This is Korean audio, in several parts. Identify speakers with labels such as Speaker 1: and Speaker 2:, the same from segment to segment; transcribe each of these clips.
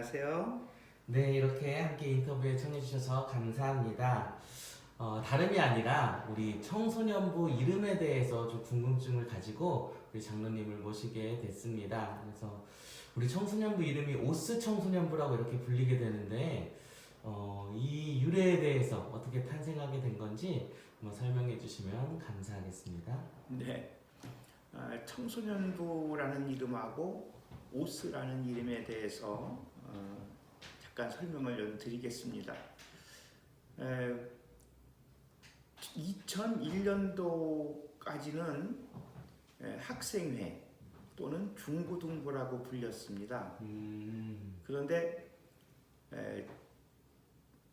Speaker 1: 안녕하세요.
Speaker 2: 네, 이렇게 함께 인터뷰에 청해주셔서 감사합니다. 다름이 아니라 우리 청소년부 이름에 대해서 좀 궁금증을 가지고 우리 장로님을 모시게 됐습니다. 그래서 우리 청소년부 이름이 오스 청소년부라고 이렇게 불리게 되는데, 이 유래에 대해서 어떻게 탄생하게 된 건지 한번 설명해 주시면 감사하겠습니다.
Speaker 1: 네, 청소년부라는 이름하고 오스라는 이름에 대해서 잠깐 설명을 드리겠습니다. 2001년도까지는 학생회 또는 중고등부라고 불렸습니다. 그런데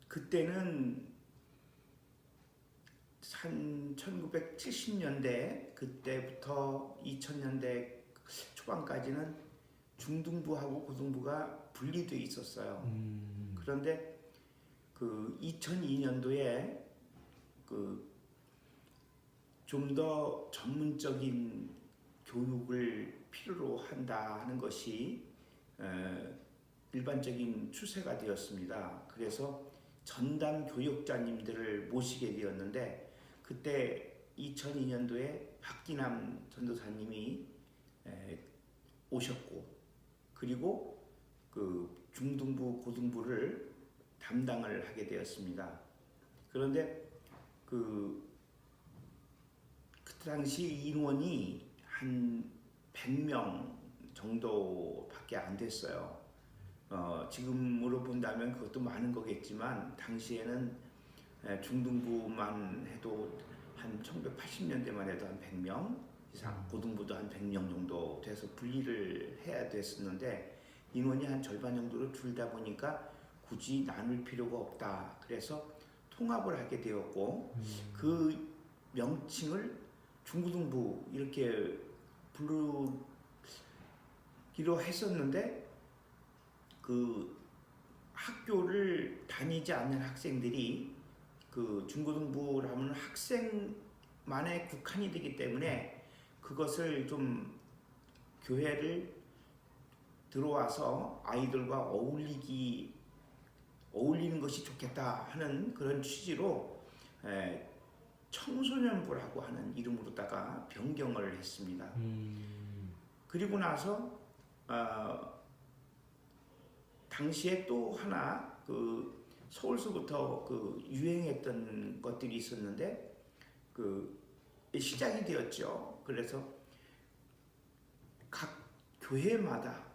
Speaker 1: 그때는 한 1970년대 그때부터 2000년대 초반까지는 중등부하고 고등부가 분리되어 있었어요. 그런데 그 2002년도에 그 좀 더 전문적인 교육을 필요로 한다 하는 것이 일반적인 추세가 되었습니다. 그래서 전담 교육자님들을 모시게 되었는데 그때 2002년도에 박기남 전도사님이 오셨고 그리고 그 중등부 고등부를 담당을 하게 되었습니다. 그런데 그 당시 인원이 한 100명 정도밖에 안 됐어요. 지금으로 본다면 그것도 많은 거겠지만 당시에는 중등부만 해도 한 1980년대만 해도 한 100명 이상, 고등부도 한 100명 정도 돼서 분리를 해야 됐었는데 인원이 한 절반 정도로 줄다 보니까 굳이 나눌 필요가 없다. 그래서 통합을 하게 되었고 그 명칭을 중고등부 이렇게 부르기로 했었는데 그 학교를 다니지 않는 학생들이 그 중고등부라면 학생만의 국한이 되기 때문에 그것을 좀 교회를 들어와서 아이들과 어울리는 것이 좋겠다 하는 그런 취지로 청소년부라고 하는 이름으로다가 변경을 했습니다. 그리고 나서 당시에 또 하나 그 서울서부터 그 유행했던 것들이 있었는데 그 시작이 되었죠. 그래서 각 교회마다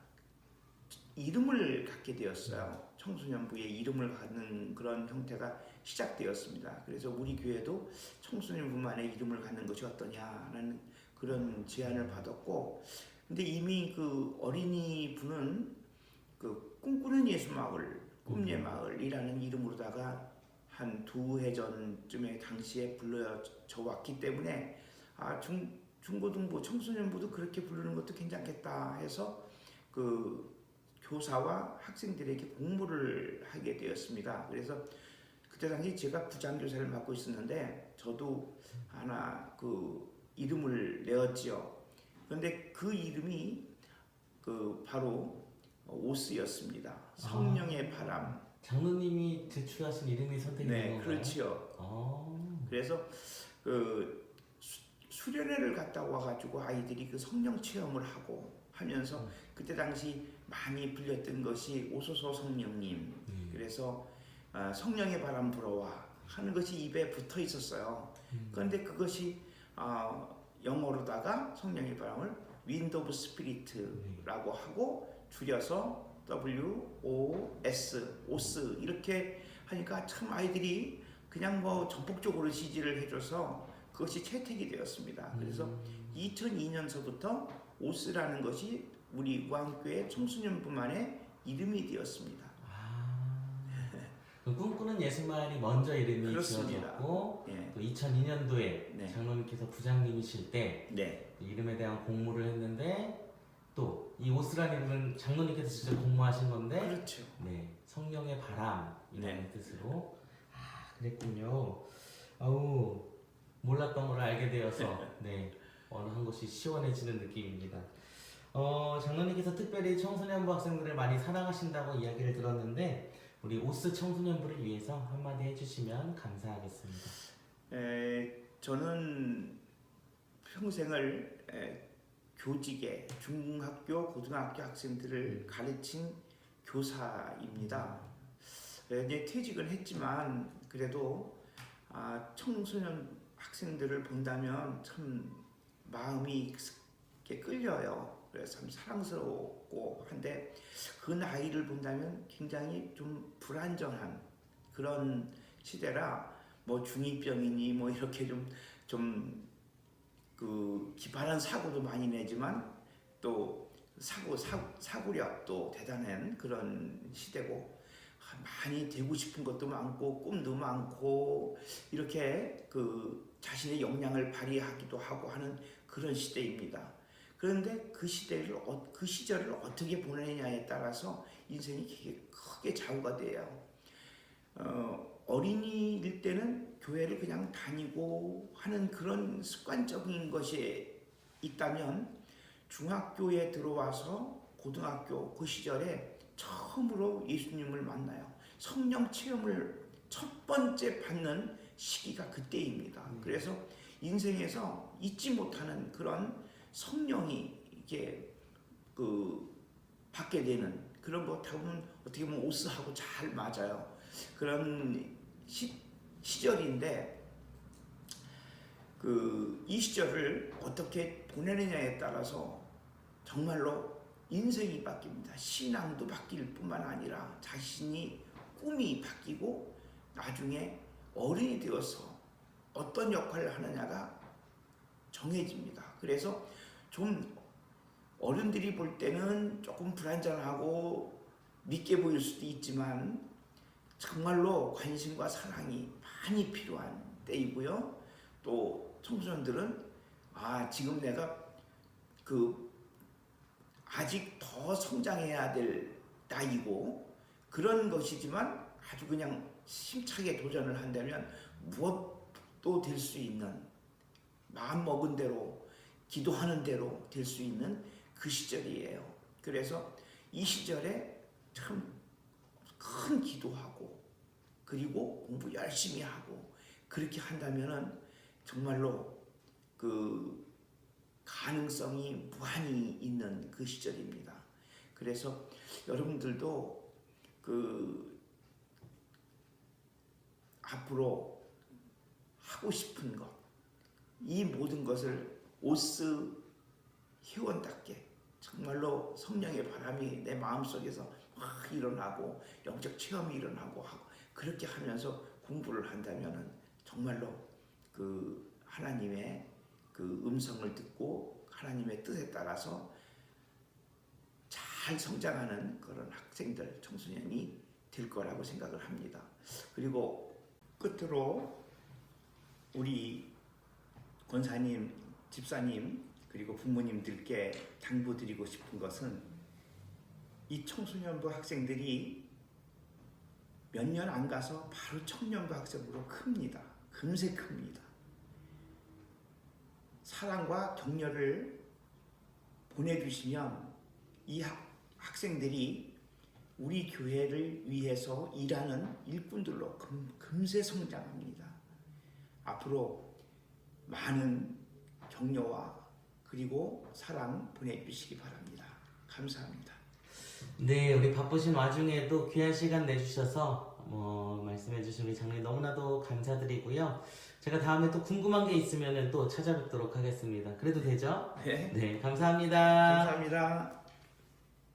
Speaker 1: 이름을 갖게 되었어요. 청소년부의 이름을 갖는 그런 형태가 시작되었습니다. 그래서 우리 교회도 청소년부만의 이름을 갖는 것이 어떠냐라는 그런 제안을 받았고, 근데 이미 그 어린이부는 그 꿈꾸는 예수마을, 꿈예마을이라는 이름으로다가 한 2해 전쯤에 당시에 불려져 왔기 때문에 중고등부, 청소년부도 그렇게 부르는 것도 괜찮겠다 해서 그 교사와 학생들에게 공모를 하게 되었습니다. 그래서 그때 당시 제가 부장교사를 맡고 있었는데 저도 하나 그 이름을 내었지요. 그런데 그 이름이 그 바로 오스였습니다. 성령의 바람.
Speaker 2: 장로님이 제출하신 이름이 선택이 된 건가요?
Speaker 1: 그렇지요. 그래서 그 수련회를 갔다 와가지고 아이들이 그 성령 체험을 하고 하면서 그때 당시 많이 불렸던 것이 오소서 성령님. 그래서 성령의 바람 불어와 하는 것이 입에 붙어 있었어요. 그런데 그것이 영어로다가 성령의 바람을 Wind of Spirit라고 하고 줄여서 WOS 이렇게 하니까 참 아이들이 그냥 뭐 전폭적으로 지지를 해줘서 그것이 채택이 되었습니다. 그래서 2002년서부터 오스라는 것이 우리 우한교회 청소년부만의 이름이 되었습니다.
Speaker 2: 꿈꾸는 예수마을이 먼저 이름이
Speaker 1: 그렇습니다.
Speaker 2: 지어졌고
Speaker 1: 네.
Speaker 2: 또 2002년도에
Speaker 1: 네.
Speaker 2: 장로님께서 부장님이실 때
Speaker 1: 네.
Speaker 2: 이름에 대한 공모를 했는데 또 이 오스라는 이름은 장로님께서 직접 공모하신 건데
Speaker 1: 그렇죠.
Speaker 2: 네, 성령의 바람이라는
Speaker 1: 네.
Speaker 2: 뜻으로 그랬군요. 아우 몰랐던 걸 알게 되어서 네, 어느 한 곳이 시원해지는 느낌입니다. 장로님께서 특별히 청소년부 학생들을 많이 사랑하신다고 이야기를 들었는데 우리 오스 청소년부를 위해서 한마디 해주시면 감사하겠습니다.
Speaker 1: 저는 평생을 교직에 중학교, 고등학교 학생들을 가르친 교사입니다. 이제 퇴직을 했지만 그래도 청소년 학생들을 본다면 참 마음이 이렇게 끌려요. 그래서 참 사랑스럽고 한데 그 나이를 본다면 굉장히 좀 불안정한 그런 시대라 뭐 중2병이니 뭐 이렇게 좀 그 기발한 사고도 많이 내지만 또 사고력도 대단한 그런 시대고 많이 되고 싶은 것도 많고 꿈도 많고 이렇게 그 자신의 역량을 발휘하기도 하고 하는 그런 시대입니다. 그런데 그 시절을 어떻게 보내느냐에 따라서 인생이 크게 좌우가 돼요. 어린이일 때는 교회를 그냥 다니고 하는 그런 습관적인 것이 있다면 중학교에 들어와서 고등학교 그 시절에 처음으로 예수님을 만나요. 성령 체험을 첫 번째 받는 시기가 그때입니다. 그래서 인생에서 잊지 못하는 그런 성령이 이게 받게 되는 그런 거 보면 어떻게 보면 오스하고 잘 맞아요. 그런 시절인데 이 시절을 어떻게 보내느냐에 따라서 정말로 인생이 바뀝니다. 신앙도 바뀔 뿐만 아니라 자신이 꿈이 바뀌고 나중에 어른이 되어서 어떤 역할을 하느냐가 정해집니다. 그래서 좀 어른들이 볼 때는 조금 불안정하고 믿게 보일 수도 있지만 정말로 관심과 사랑이 많이 필요한 때이고요. 또 청소년들은 지금 내가 아직 더 성장해야 될 나이고 그런 것이지만 아주 그냥 힘차게 도전을 한다면 무엇도 될 수 있는 마음 먹은 대로 기도하는 대로 될 수 있는 그 시절이에요. 그래서 이 시절에 참 큰 기도하고 그리고 공부 열심히 하고 그렇게 한다면은 정말로 그 가능성이 무한히 있는 그 시절입니다. 그래서 여러분들도 앞으로 하고 싶은 것, 이 모든 것을 오스 회원답게 정말로 성령의 바람이 내 마음속에서 확 일어나고 영적 체험이 일어나고 하고 그렇게 하면서 공부를 한다면은 정말로 하나님의 음성을 듣고 하나님의 뜻에 따라서 잘 성장하는 그런 학생들, 청소년이 될 거라고 생각을 합니다. 그리고 끝으로 우리 권사님, 집사님 그리고 부모님들께 당부드리고 싶은 것은 이 청소년부 학생들이 몇 년 안 가서 바로 청년부 학생으로 큽니다. 금세 큽니다. 사랑과 격려를 보내주시면 이 학생들이 우리 교회를 위해서 일하는 일꾼들로 금세 성장합니다. 앞으로 많은 격려와 그리고 사랑 보내주시기 바랍니다. 감사합니다.
Speaker 2: 네, 우리 바쁘신 와중에도 귀한 시간 내주셔서 말씀해주신 우리 장로님 너무나도 감사드리고요. 제가 다음에 또 궁금한 게 있으면 또 찾아뵙도록 하겠습니다. 그래도 되죠?
Speaker 1: 네.
Speaker 2: 네, 감사합니다.
Speaker 1: 감사합니다.